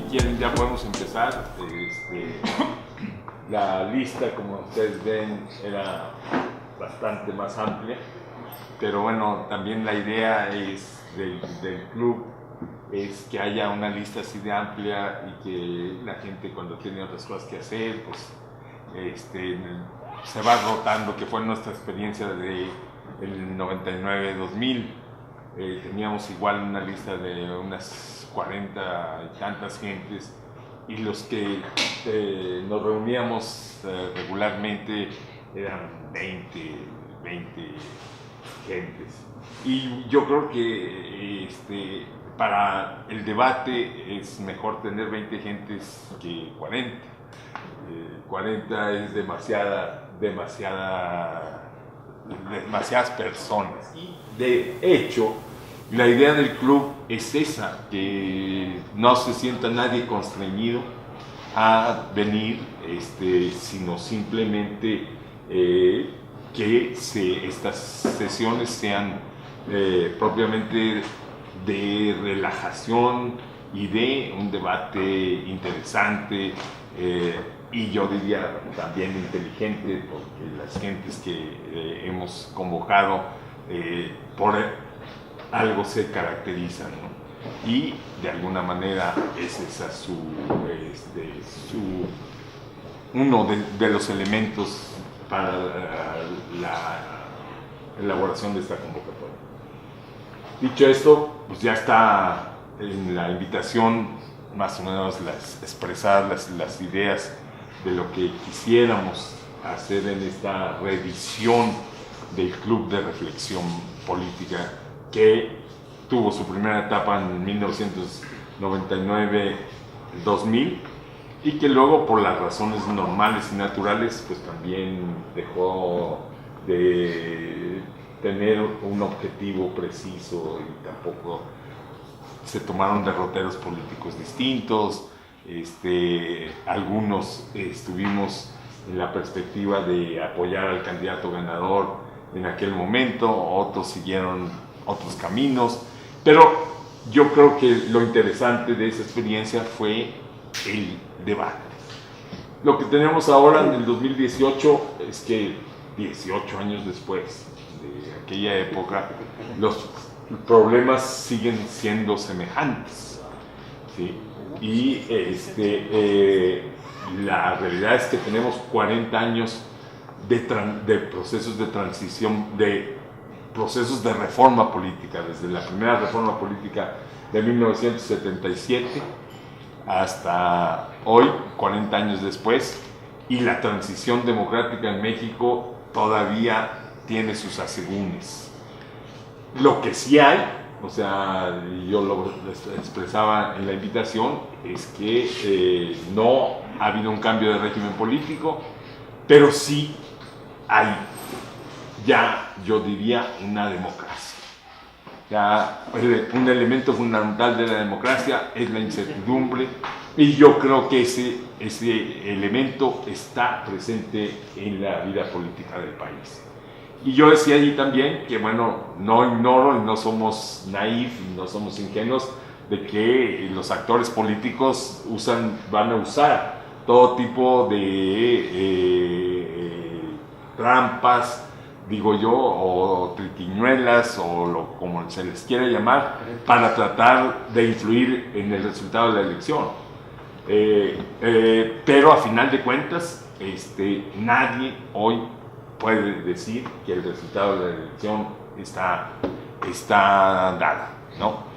quieren ya podemos empezar. La lista, como ustedes ven, era bastante más amplia, pero bueno, también la idea es del club es que haya una lista así de amplia y que la gente, cuando tiene otras cosas que hacer, pues se va rotando, que fue nuestra experiencia de el 99-2000. Teníamos igual una lista de unas 40 y tantas gentes, y los que nos reuníamos regularmente eran 20 gentes. Y yo creo que para el debate es mejor tener 20 gentes que 40. 40 es demasiadas personas. Y de hecho, la idea del club es esa, que no se sienta nadie constreñido a venir, sino simplemente que estas sesiones sean propiamente de relajación y de un debate interesante, y yo diría también inteligente, porque las gentes que hemos convocado por algo se caracterizan, ¿no? Y de alguna manera es esa uno de los elementos para la elaboración de esta convocatoria. Dicho esto, pues ya está en la invitación más o menos expresar las ideas de lo que quisiéramos hacer en esta revisión del Club de Reflexión Política, que tuvo su primera etapa en 1999-2000 y que luego, por las razones normales y naturales, pues también dejó de tener un objetivo preciso, y tampoco se tomaron derroteros políticos distintos. Algunos estuvimos en la perspectiva de apoyar al candidato ganador en aquel momento, otros siguieron otros caminos, pero yo creo que lo interesante de esa experiencia fue el debate. Lo que tenemos ahora en el 2018 es que 18 años después de aquella época, los problemas siguen siendo semejantes, ¿sí? Y la realidad es que tenemos 40 años de procesos de transición, de procesos de reforma política, desde la primera reforma política de 1977 hasta hoy, 40 años después, y la transición democrática en México todavía tiene sus asegúnes. Lo que sí hay, o sea, yo lo expresaba en la invitación, es que no ha habido un cambio de régimen político, pero sí hay ya, yo diría, una democracia. Ya, un elemento fundamental de la democracia es la incertidumbre, y yo creo que ese elemento está presente en la vida política del país. Y yo decía allí también que, bueno, no ignoro y no somos naif y no somos ingenuos de que los actores políticos van a usar todo tipo de trampas, digo yo, o triquiñuelas, o como se les quiera llamar, para tratar de influir en el resultado de la elección. Pero a final de cuentas, nadie hoy puede decir que el resultado de la elección está dado, ¿no?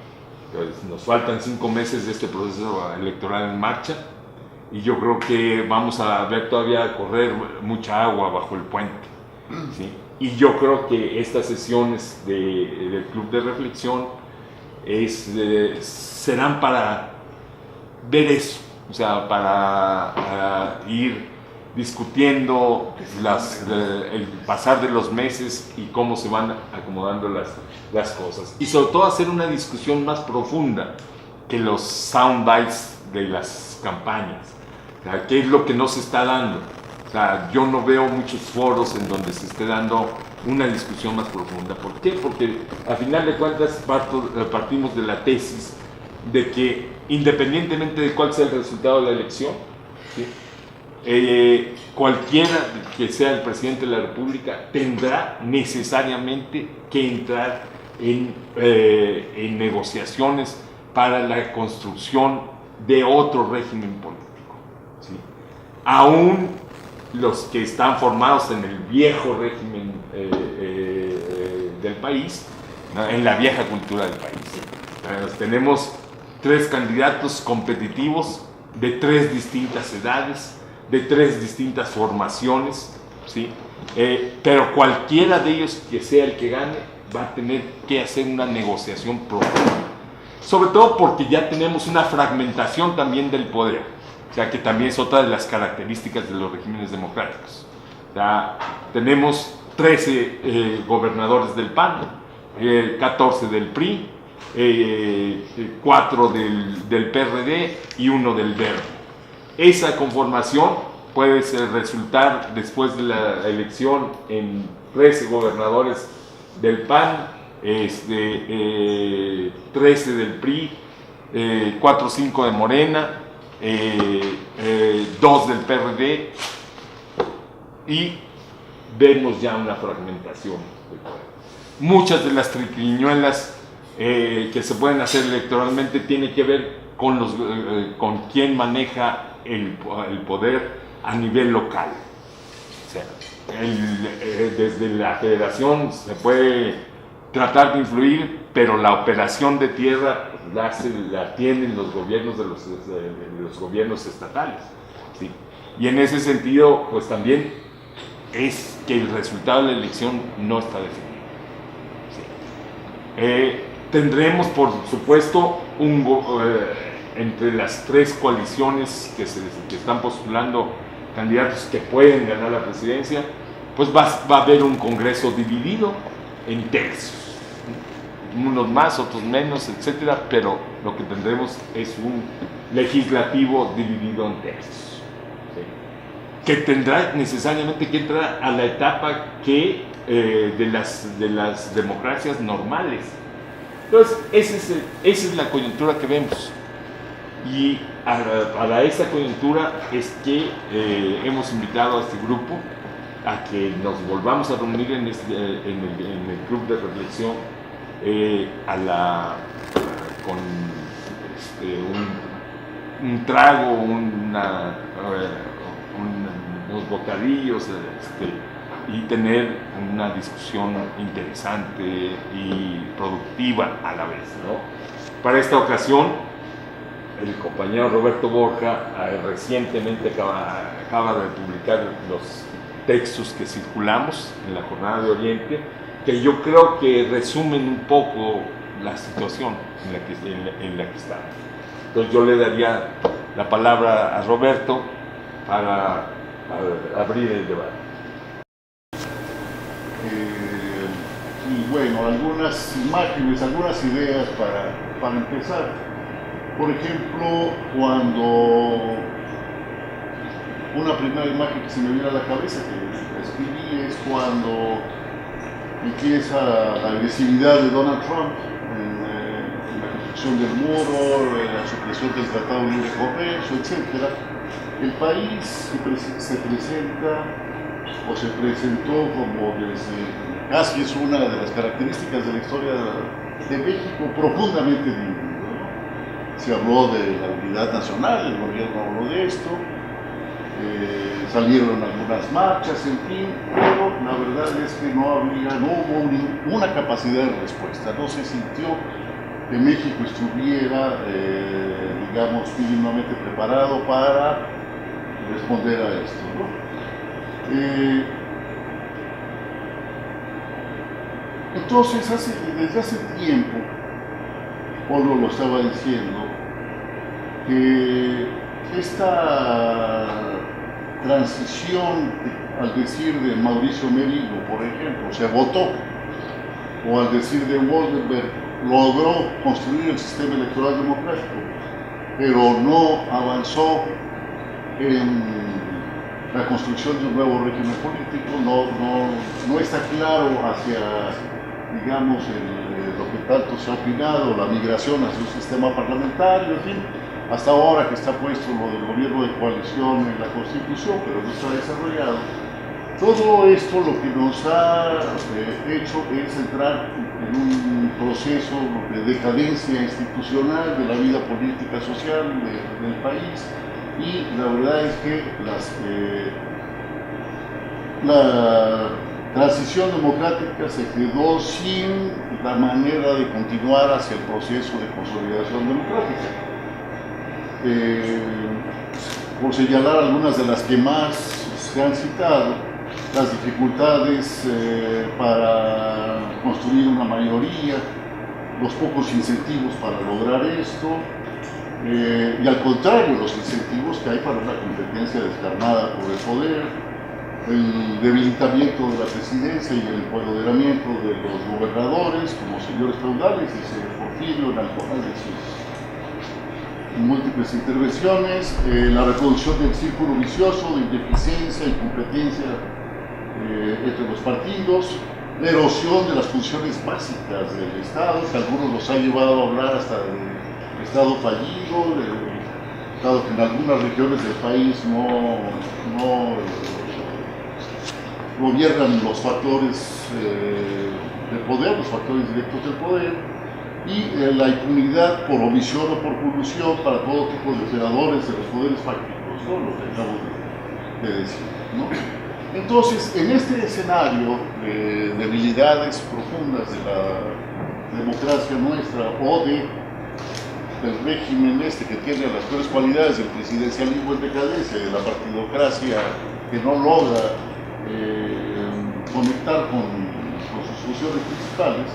Entonces, nos faltan 5 meses de este proceso electoral en marcha, y yo creo que vamos a ver todavía correr mucha agua bajo el puente, ¿sí? Y yo creo que estas sesiones del Club de Reflexión serán para ver eso, o sea, para ir discutiendo el pasar de los meses y cómo se van acomodando las cosas. Y sobre todo hacer una discusión más profunda que los soundbites de las campañas. O sea, ¿qué es lo que no se está dando? O sea, yo no veo muchos foros en donde se esté dando una discusión más profunda. ¿Por qué? Porque a final de cuentas partimos de la tesis de que independientemente de cuál sea el resultado de la elección, ¿sí? Cualquiera que sea el presidente de la República tendrá necesariamente que entrar en negociaciones para la construcción de otro régimen político, ¿sí? Aún los que están formados en el viejo régimen del país, ¿no? En la vieja cultura del país. Tenemos 3 candidatos competitivos de 3 distintas edades, de 3 distintas formaciones, ¿sí? Pero cualquiera de ellos que sea el que gane va a tener que hacer una negociación profunda, sobre todo porque ya tenemos una fragmentación también del poder, o sea que también es otra de las características de los regímenes democráticos. O sea, tenemos 13 gobernadores del PAN, 14 del PRI, 4 del PRD y 1 del Verde. Esa conformación puede resultar después de la elección en 13 gobernadores del PAN, 13 del PRI, 4 o 5 de Morena, 2 del PRD, y vemos ya una fragmentación del poder. Muchas de las triquiñuelas que se pueden hacer electoralmente tienen que ver con quién maneja el poder a nivel local. O sea, desde la federación se puede tratar de influir, pero la operación de tierra la tienen los gobiernos de los gobiernos estatales, ¿sí? Y en ese sentido, pues también es que el resultado de la elección no está definido, ¿sí? Tendremos, por supuesto, entre las 3 coaliciones que están postulando candidatos que pueden ganar la presidencia, pues va a haber un Congreso dividido en tercios, unos más, otros menos, etcétera, pero lo que tendremos es un legislativo dividido en tercios, ¿sí? Que tendrá necesariamente que entrar a la etapa de las democracias normales. Entonces, esa es la coyuntura que vemos. Y para esa coyuntura es que hemos invitado a este grupo a que nos volvamos a reunir en el club de reflexión con un trago, unos bocadillos, y tener una discusión interesante y productiva a la vez, ¿no? Para esta ocasión, el compañero Roberto Borja recientemente acaba de publicar los textos que circulamos en la Jornada de Oriente, que yo creo que resumen un poco la situación en la que estamos. Entonces yo le daría la palabra a Roberto para abrir el debate. Y bueno, algunas imágenes, algunas ideas para empezar. Por ejemplo, cuando una primera imagen que se me viene a la cabeza, que escribí, es cuando empieza la agresividad de Donald Trump en la construcción del muro, en la supresión del Tratado de Libre Comercio, etc. El país se presenta o se presentó como casi es una de las características de la historia de México, profundamente dividido. Se habló de la unidad nacional, el gobierno habló de esto, salieron algunas marchas, en fin, pero la verdad es que no hubo ninguna capacidad de respuesta, no se sintió que México estuviera, digamos, mínimamente preparado para responder a esto, ¿no? Entonces, desde hace tiempo, Pablo lo estaba diciendo, que esta transición, al decir de Mauricio Merino, por ejemplo, se votó, o al decir de Woldenberg, logró construir el sistema electoral democrático, pero no avanzó en la construcción de un nuevo régimen político, no está claro hacia, digamos, lo que tanto se ha opinado, la migración hacia un sistema parlamentario, en fin, hasta ahora que está puesto lo del gobierno de coalición en la Constitución, pero no se ha desarrollado. Todo esto lo que nos ha hecho es entrar en un proceso de decadencia institucional de la vida política social del país, y la verdad es que la transición democrática se quedó sin la manera de continuar hacia el proceso de consolidación democrática. Por señalar algunas de las que más se han citado, las dificultades para construir una mayoría, los pocos incentivos para lograr esto, y al contrario, los incentivos que hay para una competencia descarnada por el poder, el debilitamiento de la presidencia y el empoderamiento de los gobernadores como señores feudales, dice Porfirio en algunas de sus múltiples intervenciones, la reproducción del círculo vicioso de ineficiencia y competencia entre los partidos, la erosión de las funciones básicas del Estado, que algunos los ha llevado a hablar hasta de Estado fallido, dado que en algunas regiones del país no gobiernan los factores del poder, los factores directos del poder, y la impunidad por omisión o por colusión para todo tipo de operadores de los poderes fácticos, ¿no? Lo que acabo de decir, ¿no? Entonces, en este escenario de debilidades profundas de la democracia nuestra o del régimen que tiene las peores cualidades del presidencialismo en decadencia y de la partidocracia que no logra conectar con sus funciones principales,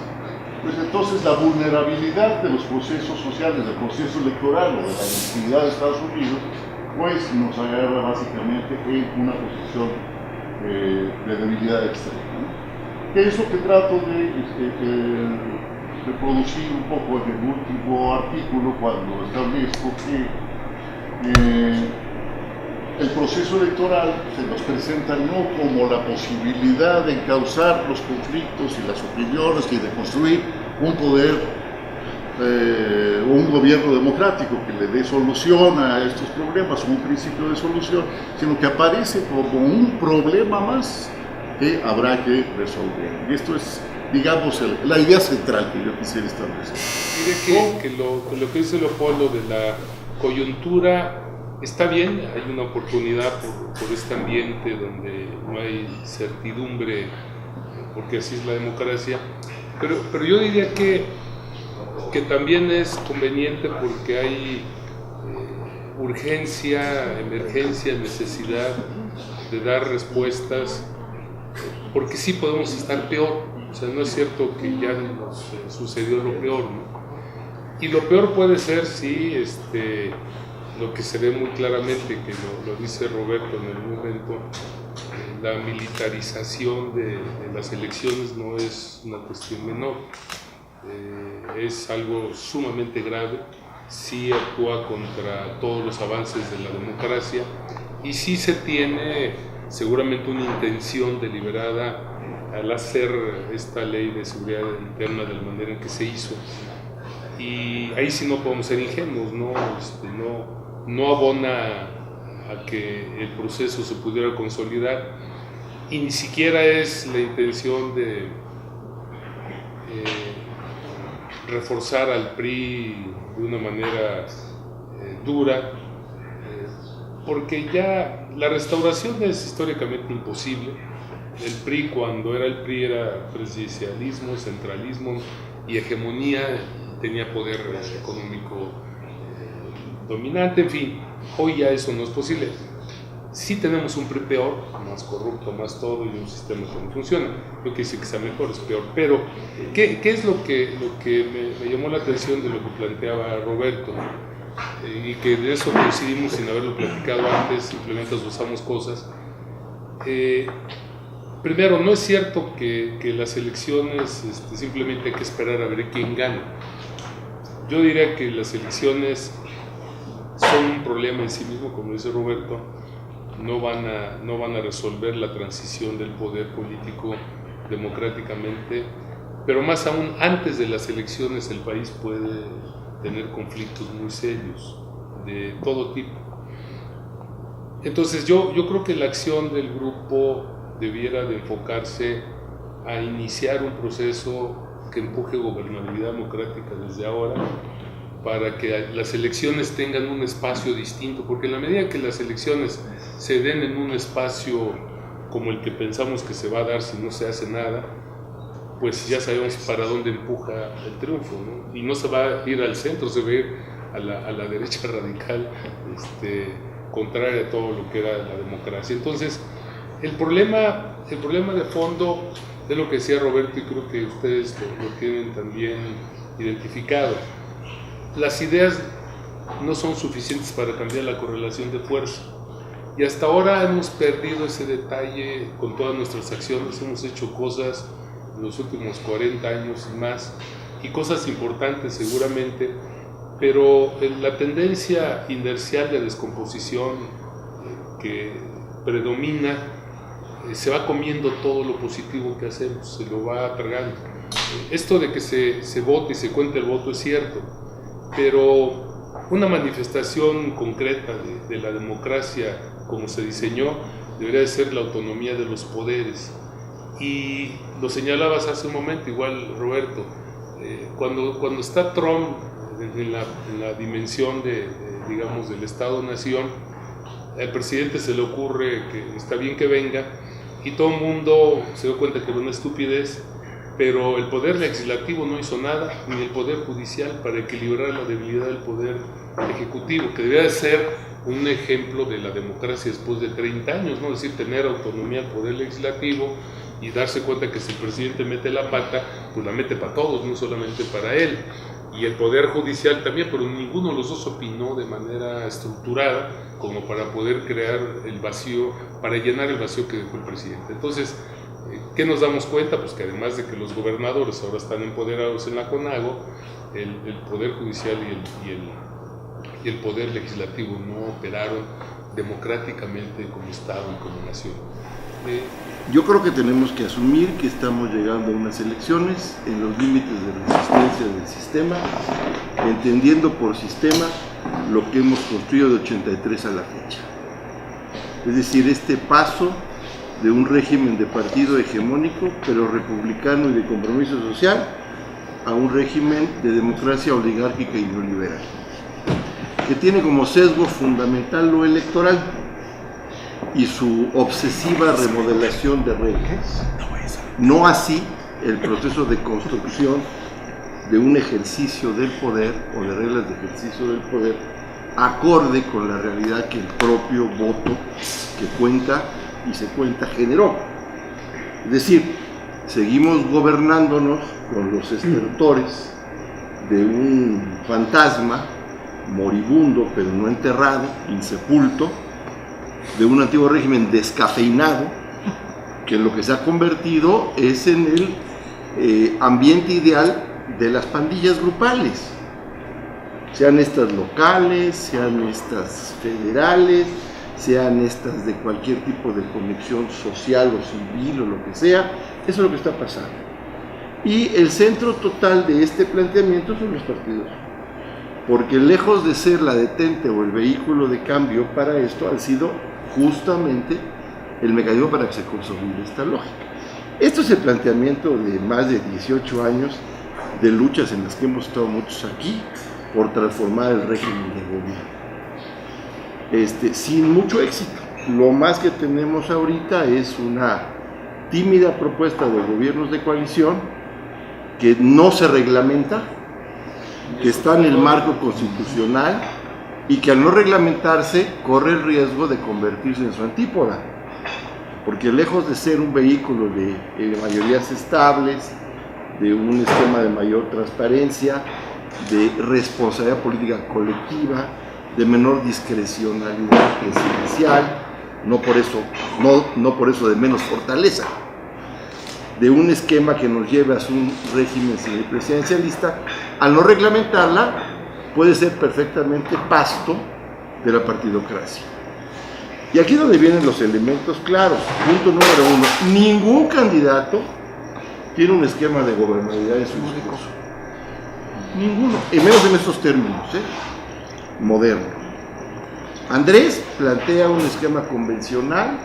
pues entonces la vulnerabilidad de los procesos sociales, del proceso electoral o de la legitimidad de Estados Unidos, pues nos agarra básicamente en una posición de debilidad extrema, ¿no? Que es lo que trato de reproducir un poco en el último artículo, cuando establezco que el proceso electoral se nos presenta no como la posibilidad de encauzar los conflictos y las opiniones y de construir un poder un gobierno democrático que le dé solución a estos problemas, o un principio de solución, sino que aparece como un problema más que habrá que resolver. Y esto es, digamos, la idea central que yo quisiera establecer. Mire que lo que dice Leopoldo de la coyuntura está bien, hay una oportunidad por este ambiente donde no hay certidumbre, porque así es la democracia, pero yo diría que también es conveniente porque hay urgencia, emergencia, necesidad de dar respuestas, porque sí podemos estar peor. O sea, no es cierto que ya nos sucedió lo peor, ¿no? Y lo peor puede ser, sí, lo que se ve muy claramente, que lo dice Roberto en el momento, la militarización de las elecciones no es una cuestión menor. Es algo sumamente grave, sí actúa contra todos los avances de la democracia y sí se tiene seguramente una intención deliberada al hacer esta ley de seguridad interna de la manera en que se hizo. Y ahí sí no podemos ser ingenuos, no abona a que el proceso se pudiera consolidar, y ni siquiera es la intención de reforzar al PRI de una manera dura, porque ya la restauración es históricamente imposible. El PRI, cuando era el PRI, era presidencialismo, centralismo y hegemonía, tenía poder económico dominante, en fin. Hoy ya eso no es posible. Sí tenemos un PRI peor, más corrupto, más todo, y un sistema que no funciona. No quiere decir que sea mejor, es peor. Pero, ¿qué es lo que me llamó la atención de lo que planteaba Roberto? Y que de eso coincidimos sin haberlo platicado antes, simplemente usamos cosas. Primero, no es cierto que las elecciones simplemente hay que esperar a ver quién gana. Yo diría que las elecciones son un problema en sí mismo, como dice Roberto. No van a resolver la transición del poder político democráticamente, pero más aún antes de las elecciones el país puede tener conflictos muy serios de todo tipo. Entonces yo creo que la acción del grupo debiera de enfocarse a iniciar un proceso que empuje gobernabilidad democrática desde ahora, para que las elecciones tengan un espacio distinto, porque en la medida que las elecciones se den en un espacio como el que pensamos que se va a dar si no se hace nada, pues ya sabemos para dónde empuja el triunfo, ¿no? Y no se va a ir al centro, se va a ir a la derecha radical, contraria a todo lo que era la democracia. Entonces, el problema de fondo es lo que decía Roberto, y creo que ustedes lo tienen también identificado. Las ideas no son suficientes para cambiar la correlación de fuerza. Y hasta ahora hemos perdido ese detalle con todas nuestras acciones. Hemos hecho cosas en los últimos 40 años y más, y cosas importantes seguramente, pero la tendencia inercial de descomposición que predomina se va comiendo todo lo positivo que hacemos, se lo va tragando. Esto de que se vote y se cuente el voto es cierto, pero una manifestación concreta de la democracia como se diseñó debería de ser la autonomía de los poderes. Y lo señalabas hace un momento, igual Roberto, cuando está Trump en la dimensión digamos, del Estado-Nación, al presidente se le ocurre que está bien que venga, y todo el mundo se da cuenta que era una estupidez, pero el poder legislativo no hizo nada, ni el poder judicial, para equilibrar la debilidad del poder ejecutivo, que debería de ser un ejemplo de la democracia después de 30 años, ¿no? Es decir, tener autonomía al poder legislativo y darse cuenta que si el presidente mete la pata, pues la mete para todos, no solamente para él. Y el poder judicial también, pero ninguno de los dos opinó de manera estructurada como para poder crear el vacío, para llenar el vacío que dejó el presidente. Entonces, ¿qué nos damos cuenta? Pues que además de que los gobernadores ahora están empoderados en la CONAGO, el poder judicial y el poder legislativo no operaron democráticamente como Estado y como nación. Yo creo que tenemos que asumir que estamos llegando a unas elecciones en los límites de resistencia del sistema, entendiendo por sistema lo que hemos construido de 83 a la fecha. Es decir, este paso de un régimen de partido hegemónico, pero republicano y de compromiso social, a un régimen de democracia oligárquica y neoliberal, que tiene como sesgo fundamental lo electoral y su obsesiva remodelación de reglas, no así el proceso de construcción de un ejercicio del poder o de reglas de ejercicio del poder acorde con la realidad que el propio voto que cuenta y se cuenta generó. Es decir, seguimos gobernándonos con los estertores de un fantasma moribundo pero no enterrado, insepulto, de un antiguo régimen descafeinado, que en lo que se ha convertido es en el ambiente ideal de las pandillas grupales, sean estas locales, sean estas federales, sean estas de cualquier tipo de conexión social o civil o lo que sea. Eso es lo que está pasando. Y el centro total de este planteamiento son los partidos, porque lejos de ser la detente o el vehículo de cambio para esto, han sido justamente el mecanismo para que se consolide esta lógica. Esto es el planteamiento de más de 18 años de luchas en las que hemos estado muchos aquí por transformar el régimen de gobierno. Sin mucho éxito. Lo más que tenemos ahorita es una tímida propuesta de gobiernos de coalición que no se reglamenta, que está en el marco constitucional y que al no reglamentarse corre el riesgo de convertirse en su antípoda, porque lejos de ser un vehículo de mayorías estables, de un esquema de mayor transparencia, de responsabilidad política colectiva, de menor discrecionalidad presidencial, no por eso de menos fortaleza, de un esquema que nos lleve a un régimen semipresidencialista, al no reglamentarla puede ser perfectamente pasto de la partidocracia. Y aquí es donde vienen los elementos claros. Punto número 1, ningún candidato tiene un esquema de gobernabilidad en su discurso. Ninguno, y menos en estos términos, moderno. Andrés plantea un esquema convencional,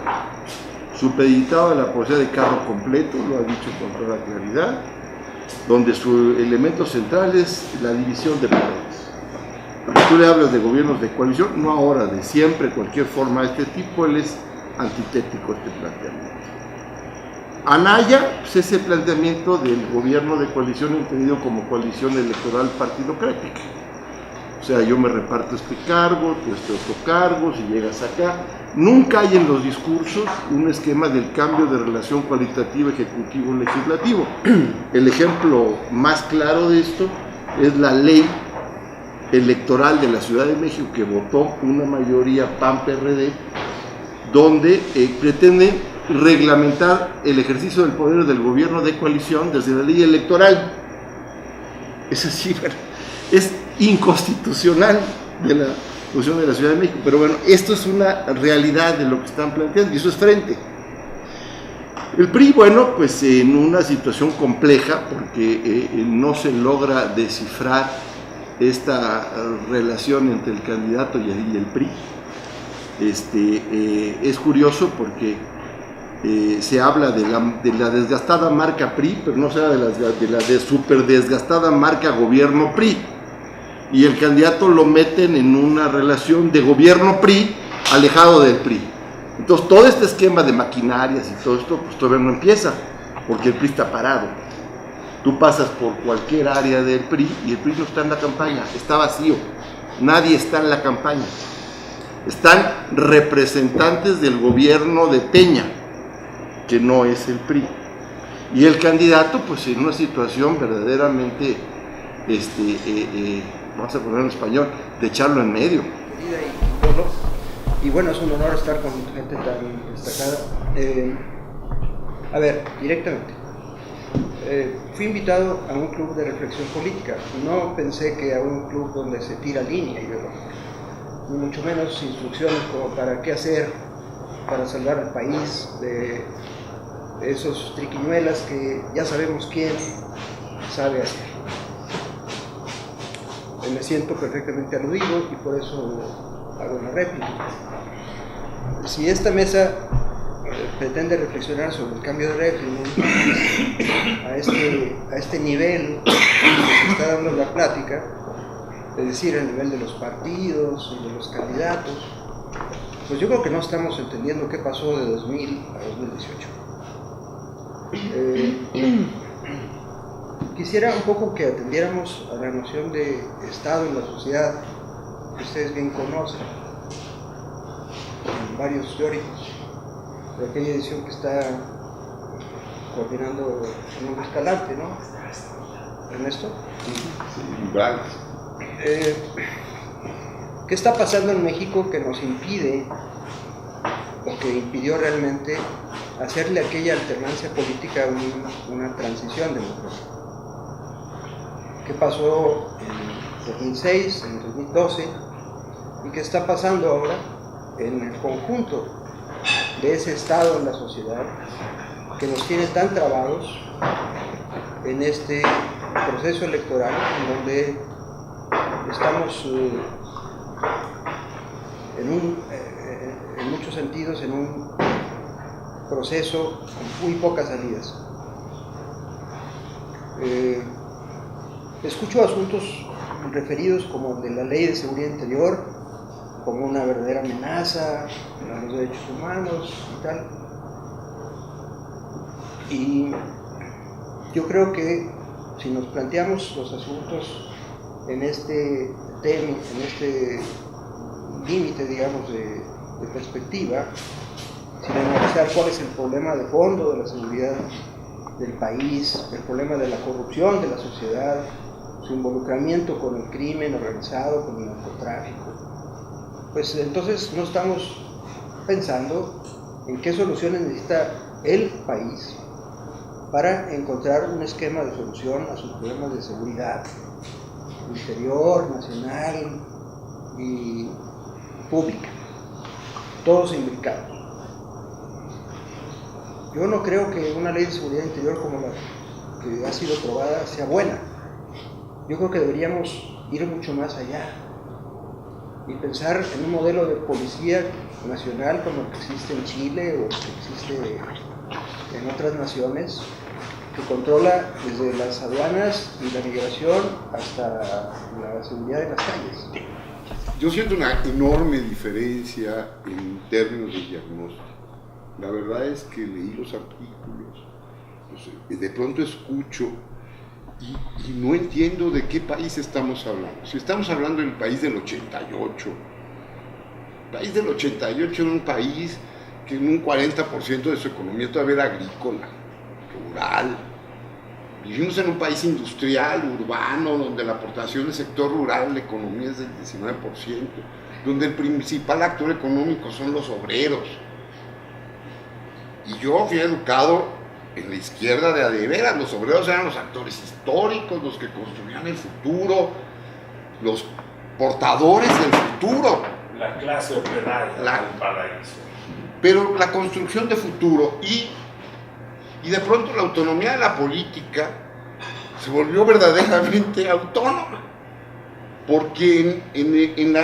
supeditado a la posibilidad de carro completo, lo ha dicho con toda claridad, donde su elemento central es la división de poderes. Tú le hablas de gobiernos de coalición, no ahora, de siempre, cualquier forma de este tipo, él es antitético a este planteamiento. Anaya, pues ese planteamiento del gobierno de coalición entendido como coalición electoral partidocrática. O sea, yo me reparto este cargo, tú este otro cargo, si llegas acá. Nunca hay en los discursos un esquema del cambio de relación cualitativa ejecutivo-legislativo. El ejemplo más claro de esto es la ley electoral de la Ciudad de México que votó una mayoría PAN-PRD, donde pretende reglamentar el ejercicio del poder del gobierno de coalición desde la ley electoral. Es así, es inconstitucional de la posición de la Ciudad de México, pero bueno, esto es una realidad de lo que están planteando y eso es frente. El PRI, bueno, pues en una situación compleja porque no se logra descifrar esta relación entre el candidato y el PRI. Es curioso porque se habla de la desgastada marca PRI, pero no se habla de la super desgastada marca gobierno PRI. Y el candidato lo meten en una relación de gobierno PRI alejado del PRI. Entonces todo este esquema de maquinarias y todo esto pues todavía no empieza, porque el PRI está parado. Tú pasas por cualquier área del PRI y el PRI no está en la campaña, está vacío, nadie está en la campaña. Están representantes del gobierno de Peña, que no es el PRI. Y el candidato pues en una situación verdaderamente vamos a ponerlo en español, de echarlo en medio. Y bueno, es un honor estar con gente tan destacada. A ver, directamente. Fui invitado a un club de reflexión política. No pensé que a un club donde se tira línea ideológica, ni mucho menos instrucciones como para qué hacer para salvar al país de esos triquiñuelas que ya sabemos quién sabe hacer. Me siento perfectamente aludido y por eso hago una réplica. Si esta mesa pretende reflexionar sobre el cambio de régimen a este nivel que se está dando la plática, es decir, el nivel de los partidos y de los candidatos, pues yo creo que no estamos entendiendo qué pasó de 2000 a 2018. Quisiera un poco que atendiéramos a la noción de Estado en la sociedad, que ustedes bien conocen, varios teóricos, de aquella edición que está coordinando en un Escalante, ¿no? Ernesto. Sí, vale. ¿Qué está pasando en México que nos impide, o que impidió realmente, hacerle a aquella alternancia política una transición democrática? ¿Qué pasó en 2006, en 2012 y qué está pasando ahora en el conjunto de ese estado en la sociedad que nos tiene tan trabados en este proceso electoral en donde estamos en muchos sentidos en un proceso con muy pocas salidas? Escucho asuntos referidos como el de la Ley de Seguridad Interior, como una verdadera amenaza a los derechos humanos y tal. Y yo creo que si nos planteamos los asuntos en este tema, en este límite, digamos, de perspectiva, sin analizar cuál es el problema de fondo de la seguridad del país, el problema de la corrupción de la sociedad, su involucramiento con el crimen organizado, con el narcotráfico, pues entonces no estamos pensando en qué soluciones necesita el país para encontrar un esquema de solución a sus problemas de seguridad interior, nacional y pública, todos imbricados. Yo no creo que una ley de seguridad interior como la que ha sido probada sea buena. Yo creo que deberíamos ir mucho más allá y pensar en un modelo de policía nacional como el que existe en Chile o el que existe en otras naciones, que controla desde las aduanas y la migración hasta la seguridad de las calles. Yo siento una enorme diferencia en términos de diagnóstico. La verdad es que leí los artículos, de pronto escucho y no entiendo de qué país estamos hablando. Si estamos hablando del país del 88, el país del 88 era un país que en un 40% de su economía todavía era agrícola, rural. Vivimos en un país industrial, urbano, donde la aportación del sector rural a la economía es del 19%, donde el principal actor económico son los obreros. Y yo fui educado en la izquierda de a de veras. Los obreros eran los actores históricos, los que construían el futuro, los portadores del futuro. La clase operaria del paraíso. Pero la construcción de futuro y de pronto la autonomía de la política se volvió verdaderamente autónoma, porque en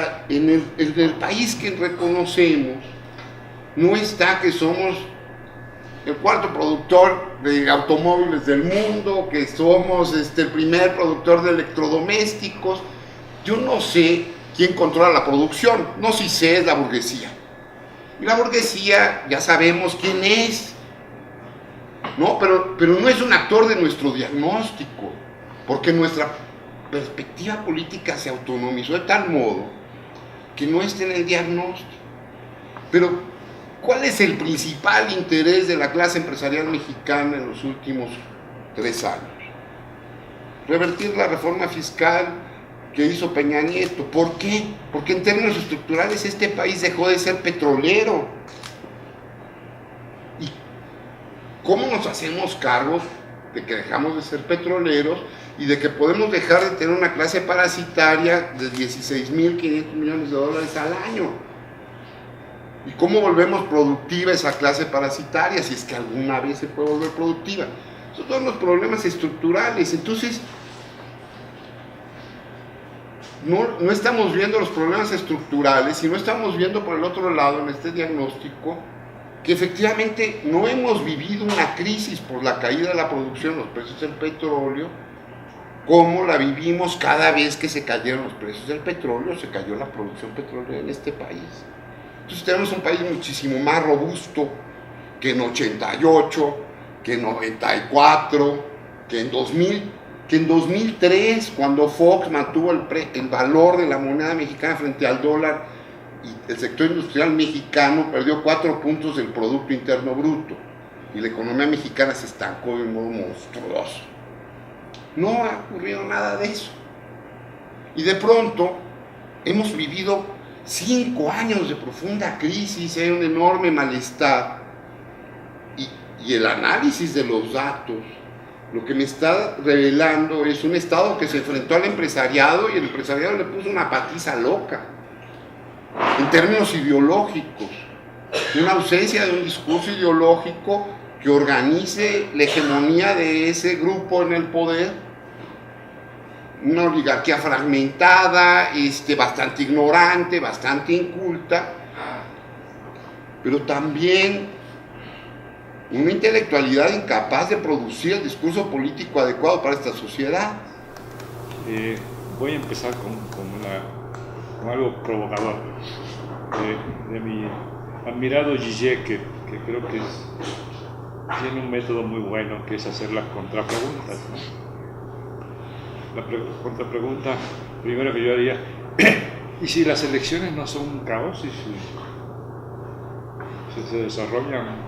el país que reconocemos no está que somos el cuarto productor de automóviles del mundo, que somos el primer productor de electrodomésticos. Yo no sé quién controla la producción, no si sé, es la burguesía. Y la burguesía ya sabemos quién es, ¿no? Pero no es un actor de nuestro diagnóstico, porque nuestra perspectiva política se autonomizó de tal modo que no está en el diagnóstico. Pero, ¿cuál es el principal interés de la clase empresarial mexicana en los últimos 3 años? Revertir la reforma fiscal que hizo Peña Nieto. ¿Por qué? Porque en términos estructurales este país dejó de ser petrolero. ¿Y cómo nos hacemos cargo de que dejamos de ser petroleros y de que podemos dejar de tener una clase parasitaria de 16.500 millones de dólares al año? ¿Y cómo volvemos productiva esa clase parasitaria, si es que alguna vez se puede volver productiva? Esos son los problemas estructurales. Entonces, no estamos viendo los problemas estructurales y no estamos viendo por el otro lado, en este diagnóstico, que efectivamente no hemos vivido una crisis por la caída de la producción de los precios del petróleo, como la vivimos cada vez que se cayeron los precios del petróleo, se cayó la producción petrolera en este país. Entonces tenemos un país muchísimo más robusto que en 88, que en 94, que en 2000, que en 2003, cuando Fox mantuvo el valor de la moneda mexicana frente al dólar, y el sector industrial mexicano perdió 4 puntos del Producto Interno Bruto, y la economía mexicana se estancó de un modo monstruoso. No ha ocurrido nada de eso. Y de pronto hemos vivido 5 años de profunda crisis, hay un enorme malestar, y el análisis de los datos lo que me está revelando es un Estado que se enfrentó al empresariado y el empresariado le puso una patiza loca en términos ideológicos, una ausencia de un discurso ideológico que organice la hegemonía de ese grupo en el poder, una oligarquía fragmentada, bastante ignorante, bastante inculta, pero también una intelectualidad incapaz de producir el discurso político adecuado para esta sociedad. Voy a empezar con algo provocador de mi admirado Zizek, que creo que tiene un método muy bueno, que es hacer las contrapreguntas, ¿no? La contrapregunta primero que yo haría: ¿y si las elecciones no son un caos y si se desarrollan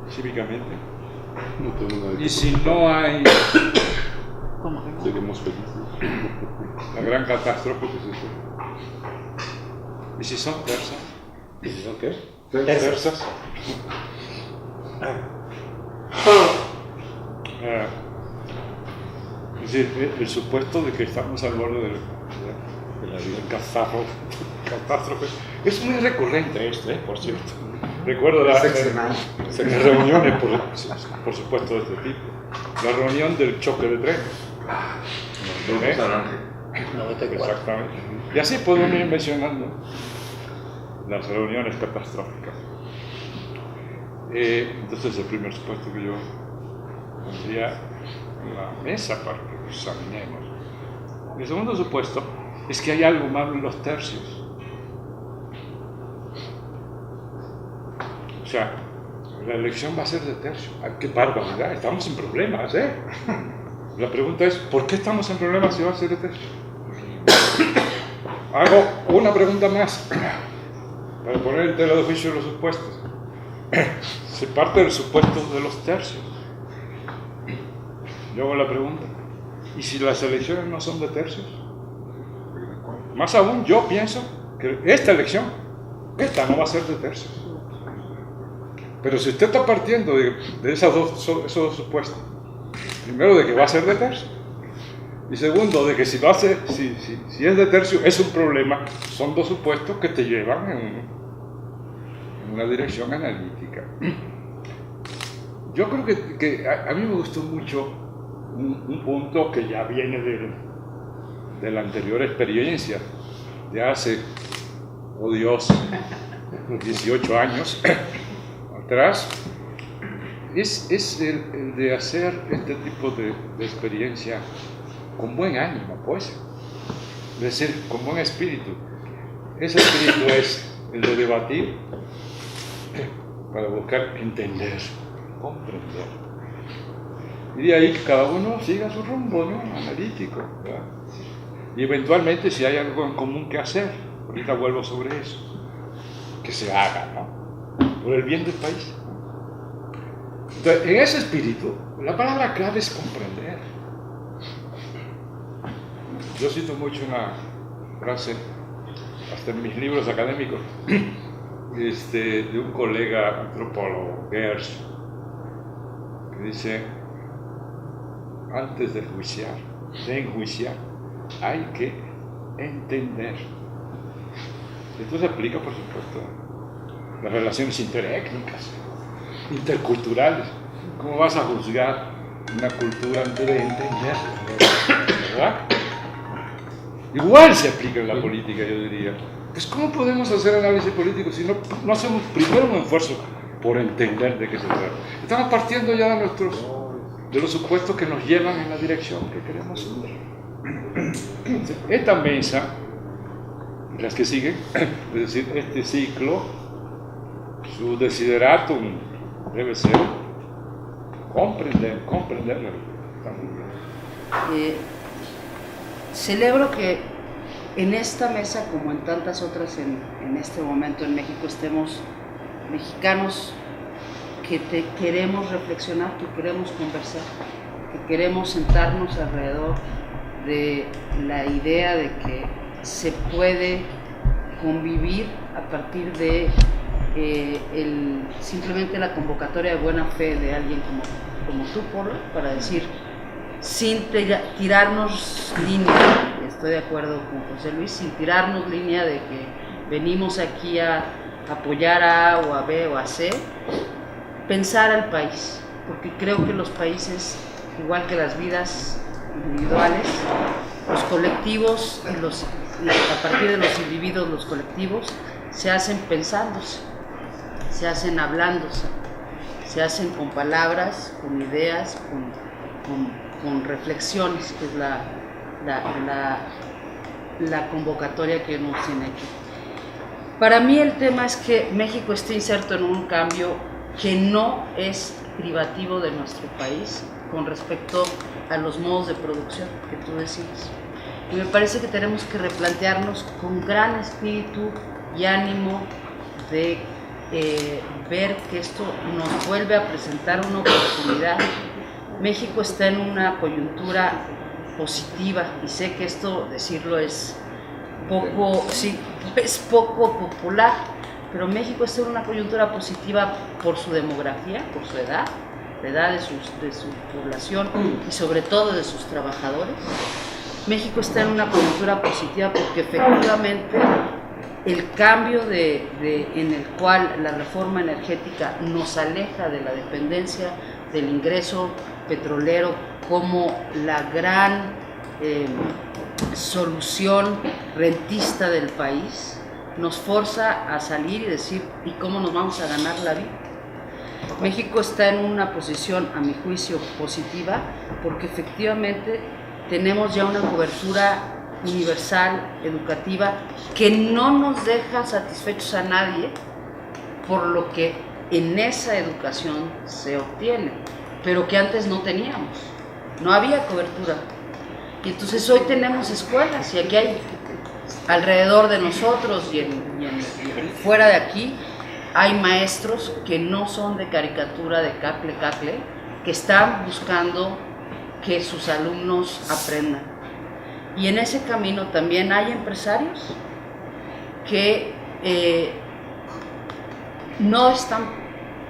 cívicamente? No tengo nada. Y si no hay Seremos felices. la gran catástrofe que se hizo. ¿Y si son persas? ¿Qué? Persas. Es decir, el supuesto de que estamos al borde del cazajo catástrofe. Es muy recurrente esto, por cierto. Recuerdo las reuniones, por supuesto, de este tipo. La reunión del choque de trenes. Exactamente. Y así podemos ir mencionando las reuniones catastróficas. Entonces, el primer supuesto que yo pondría en la mesa para que examinemos. El segundo supuesto es que hay algo malo en los tercios. O sea, la elección va a ser de tercio. ¡Qué barbaridad! Estamos en problemas, ¿eh? La pregunta es, ¿por qué estamos en problemas si va a ser de tercio? Hago una pregunta más para poner en tela de juicio los supuestos. Se parte del supuesto de los tercios. Yo hago la pregunta, ¿y si las elecciones no son de tercios? Más aún, yo pienso que esta elección, esta no va a ser de tercios. Pero si usted está partiendo de esos dos supuestos, primero de que va a ser de tercio, y segundo de que si es de tercio es un problema, son dos supuestos que te llevan en una dirección analítica. Yo creo que a mí me gustó mucho un punto que ya viene de la anterior experiencia, de hace, 18 años atrás, es el de hacer este tipo de experiencia con buen ánimo, pues, es decir, con buen espíritu. Ese espíritu es el de debatir para buscar entender, comprender. Y de ahí que cada uno siga su rumbo, ¿no? Analítico, ¿verdad? Y eventualmente, si hay algo en común que hacer, ahorita vuelvo sobre eso, que se haga, ¿no? Por el bien del país. Entonces, en ese espíritu, la palabra clave es comprender. Yo cito mucho una frase, hasta en mis libros académicos, de un colega antropólogo, Gersh, que dice, antes de enjuiciar, hay que entender. Esto se aplica, por supuesto, a las relaciones interétnicas, interculturales. ¿Cómo vas a juzgar una cultura antes de entender? ¿Verdad? Igual se aplica en la política, yo diría. Pues, ¿cómo podemos hacer análisis político si no hacemos primero un esfuerzo por entender de qué se trata? Estamos partiendo ya de los supuestos que nos llevan en la dirección que queremos ir. Esta mesa, las que siguen, es decir, este ciclo, su desideratum debe ser comprender la vida. Celebro que en esta mesa, como en tantas otras en este momento en México, estemos mexicanos que queremos reflexionar, que queremos conversar, que queremos sentarnos alrededor de la idea de que se puede convivir a partir de simplemente la convocatoria de buena fe de alguien como tú, Polo, para decir, sin tirarnos línea, estoy de acuerdo con José Luis, sin tirarnos línea de que venimos aquí a apoyar a A o a B o a C, pensar al país, porque creo que los países, igual que las vidas individuales, los colectivos, a partir de los individuos, los colectivos, se hacen pensándose, se hacen hablándose, se hacen con palabras, con ideas, con reflexiones, que es la convocatoria que nos tiene aquí. Para mí el tema es que México está inserto en un cambio que no es privativo de nuestro país con respecto a los modos de producción que tú decías. Y me parece que tenemos que replantearnos con gran espíritu y ánimo de ver que esto nos vuelve a presentar una oportunidad. México está en una coyuntura positiva y sé que esto decirlo es poco popular, pero México está en una coyuntura positiva por su demografía, por su edad, la edad de su población y sobre todo de sus trabajadores. México está en una coyuntura positiva porque efectivamente el cambio en el cual la reforma energética nos aleja de la dependencia del ingreso petrolero como la gran solución rentista del país, nos forza a salir y decir, ¿y cómo nos vamos a ganar la vida? México está en una posición, a mi juicio, positiva, porque efectivamente tenemos ya una cobertura universal, educativa, que no nos deja satisfechos a nadie por lo que en esa educación se obtiene, pero que antes no teníamos, no había cobertura. Y entonces hoy tenemos escuelas, y aquí hay alrededor de nosotros y fuera de aquí, hay maestros que no son de caricatura, de cacle, que están buscando que sus alumnos aprendan. Y en ese camino también hay empresarios que no están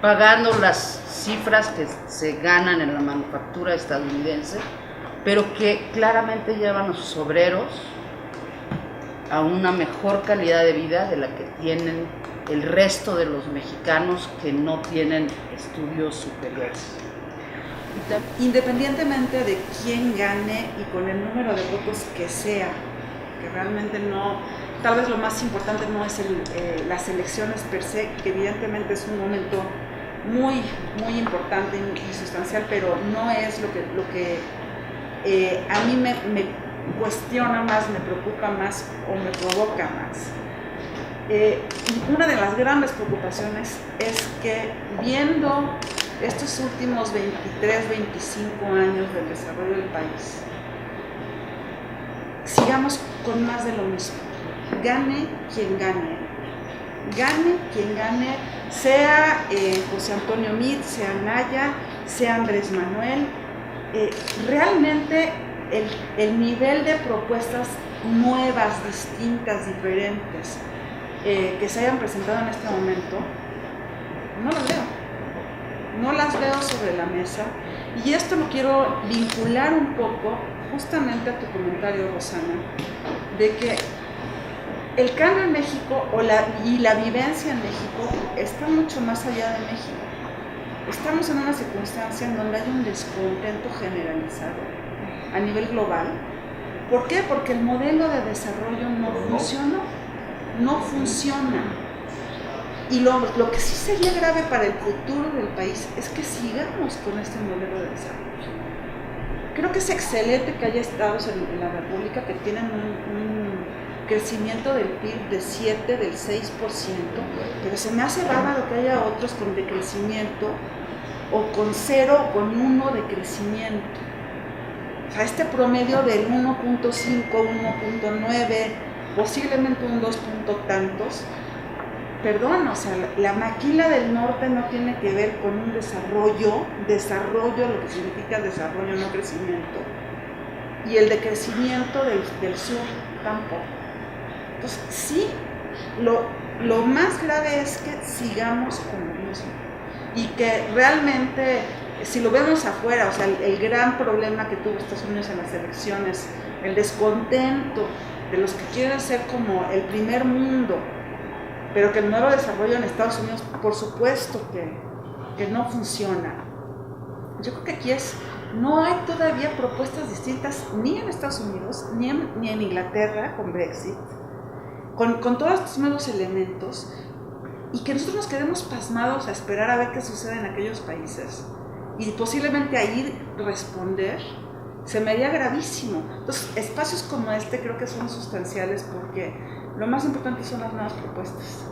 pagando las cifras que se ganan en la manufactura estadounidense, pero que claramente llevan a sus obreros a una mejor calidad de vida de la que tienen el resto de los mexicanos que no tienen estudios superiores. Independientemente de quién gane y con el número de votos que sea, que realmente no, tal vez lo más importante no es las elecciones per se, que evidentemente es un momento muy, muy importante y sustancial, pero no es lo que a mí me cuestiona más, me preocupa más o me provoca más. Una de las grandes preocupaciones es que viendo estos últimos 23, 25 años del desarrollo del país, sigamos con más de lo mismo. Gane quien gane. Gane quien gane, sea José Antonio Meade, sea Anaya, sea Andrés Manuel. Realmente el nivel de propuestas nuevas, distintas, diferentes que se hayan presentado en este momento, no las veo. No las veo sobre la mesa, y esto lo quiero vincular un poco justamente a tu comentario, Rosana, de que el cambio en México y la vivencia en México está mucho más allá de México. Estamos en una circunstancia en donde hay un descontento generalizado a nivel global. ¿Por qué? Porque el modelo de desarrollo no funciona. Y lo que sí sería grave para el futuro del país es que sigamos con este modelo de desarrollo. Creo que es excelente que haya estados en la República que tienen un crecimiento del PIB de 7, del 6%, pero se me hace bárbaro que haya otros con decrecimiento o con 0 o con 1 de crecimiento. O sea, este promedio del 1.5, 1.9, posiblemente un 2 punto tantos. Perdón, o sea, la maquila del norte no tiene que ver con un desarrollo, lo que significa desarrollo, no crecimiento, y el decrecimiento del sur tampoco. Entonces, sí, lo más grave es que sigamos con lo mismo, y que realmente, si lo vemos afuera, o sea, el gran problema que tuvo Estados Unidos en las elecciones, el descontento de los que quieren ser como el primer mundo, pero que el nuevo desarrollo en Estados Unidos, por supuesto que no funciona. Yo creo que aquí no hay todavía propuestas distintas ni en Estados Unidos, ni en Inglaterra con Brexit, con todos estos nuevos elementos, y que nosotros nos quedemos pasmados a esperar a ver qué sucede en aquellos países, y posiblemente ahí responder, se me haría gravísimo. Entonces, espacios como este creo que son sustanciales porque lo más importante son las nuevas propuestas.